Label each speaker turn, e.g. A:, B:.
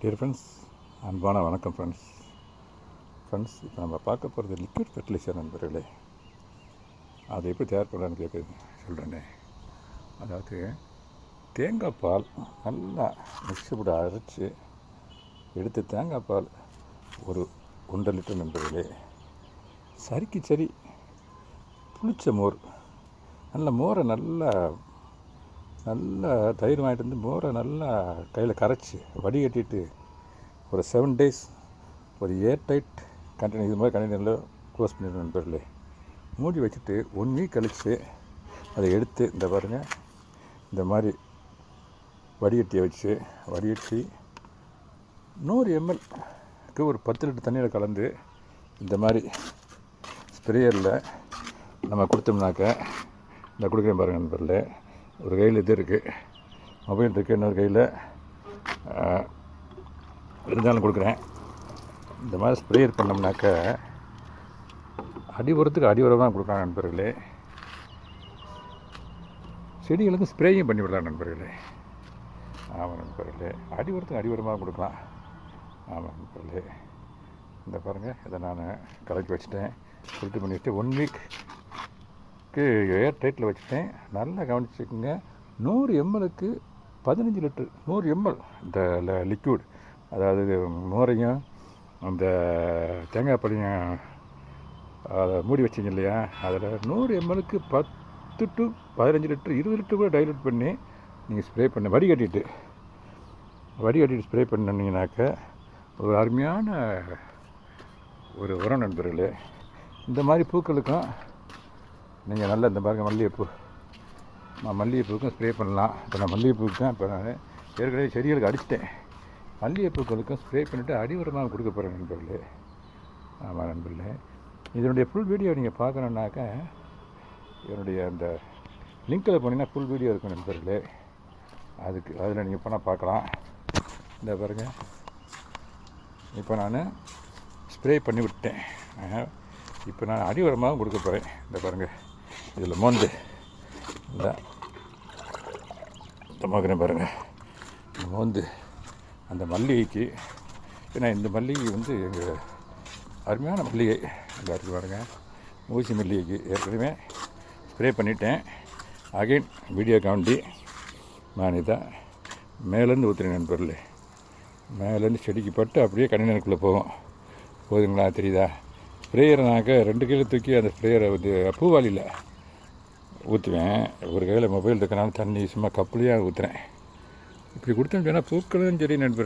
A: Dear friends, அன்பான வணக்கம் friends. இப்போ நம்ம பார்க்க போகிறது லிக்விட் ஃபெர்டிலைசர் நண்பர்களே. அதை எப்படி தயார் பண்ணலான்னு சொல்கிறேன்னே. அதாவது தேங்காய் பால் நல்லா மிக்ஸி போட்டு அரைச்சி எடுத்து தேங்காய் பால் ஒரு 1.5 லிட்டர் நண்பர்களே. சரிக்கு சரி புளிச்ச மோர், நல்ல மோரை நல்லா தயிர் வாங்கிட்டு வந்து மோரை நல்லா கையில் கரைச்சி வடிகட்டிட்டு ஒரு 7 days ஒரு ஏர்டைட் கண்டெய்னர், இது மாதிரி கண்டெய்னரில் க்ளோஸ் பண்ணிடுற நண்பர்களே. மூடி வச்சுட்டு 1 week கழித்து அதை எடுத்து இந்த பாருங்கள், இந்த மாதிரி வடிகட்டியை வச்சு வடிகட்டி 100 ml ஒரு 10 லிட்டர் தண்ணியில் கலந்து இந்த மாதிரி ஸ்ப்ரேயரில் நம்ம கொடுத்தோம்னாக்க, இந்த கொடுக்குறேன் பாருங்கள் நண்பர்களே. ஒரு கையில் இது இருக்குது, மொபைல் இருக்குது, இன்னொரு கையில் இருந்தாலும் கொடுக்குறேன். இந்த மாதிரி ஸ்ப்ரேயர் பண்ணோம்னாக்க அடி உரமாக கொடுக்கலாம் நண்பர்களே. செடிகளுக்கு ஸ்ப்ரேயும் பண்ணி விடலாம் நண்பர்களே. ஆமாம் நண்பர்களே, அடி உரமாக கொடுக்கலாம். ஆமாம் நண்பர்களே, இந்த பாருங்கள், இதை நான் கலக்கி வச்சுட்டேன், ஃபில்ட்ரு பண்ணிவிட்டு 1 weekக்கு ஏர் டைட்டில் வச்சுட்டேன். நல்லா கவனிச்சுக்கோங்க. 100 ml 15 லிட்டர் 100 ml இந்த லிக்விட், அதாவது மோரையும் அந்த தேங்காய் பாலையும் அதை மூடி வச்சிங்க இல்லையா, அதில் 100 ml 10 to 15 லிட்டர் 20 லிட்டர் கூட டைலூட் பண்ணி நீங்கள் ஸ்ப்ரே பண்ண வடிகட்டிட்டு ஸ்ப்ரே பண்ணிங்கனாக்க ஒரு அருமையான ஒரு உரம் நண்பர்களே. இந்த மாதிரி பூக்களுக்கும் நீங்கள் நல்லா இந்த பாருங்கள் மல்லிகைப்பூக்கும் ஸ்ப்ரே பண்ணலாம். இப்போ நான் மல்லிகைப்பூக்கு தான் இப்போ நான் ஏற்கனவே செடிகளுக்கு அடிச்சிட்டேன். மல்லிகைப்பூக்களுக்கும் ஸ்ப்ரே பண்ணிவிட்டு அடி உரமாக கொடுக்க போகிறேன் நண்பர்களே. ஆமாம் நண்பர்களே, இதனுடைய ஃபுல் வீடியோ நீங்கள் பார்க்கணுன்னாக்க என்னுடைய அந்த லிங்க்கில் போனீங்கன்னா ஃபுல் வீடியோ இருக்கும் நண்பர்களே. அதில் நீங்கள் போனால் பார்க்கலாம். இந்த பாருங்கள், இப்போ நான் ஸ்ப்ரே பண்ணி விட்டேன். இப்போ நான் அடி உரமாகவும் கொடுக்க போகிறேன். இந்த பாருங்கள், இதில் மோந்து இந்த பார்க்குறேன் பாருங்கள், இந்த மோந்து அந்த மல்லிகைக்கு, ஏன்னா இந்த மல்லிகை வந்து எங்கள் அருமையான மல்லிகை இந்த இருக்குது பாருங்கள். ஊசி மல்லிகைக்கு ஏற்கனவே ஸ்ப்ரே பண்ணிட்டேன். அகைன் வீடியோ காண்டி நான் இதை மேலேருந்து ஊற்றுறேன் நண்பர்களே. மேலேருந்து செடிக்கு பட்டு அப்படியே கண்டெய்னருக்குள்ளே போகுதுங்களா, தெரியுதா? ஸ்ப்ரேயர்னாக்க 2 கையில் தூக்கி அந்த ஸ்ப்ரேயரை வந்து பூவாளியில் ஊற்றுவேன். ஒரு கையில் மொபைல் இருக்கனால தண்ணி சும்மா கப்புலையாக ஊற்றுறேன். இப்படி கொடுத்தேன்னு சொன்னால் பூக்களும் சரி நண்பர்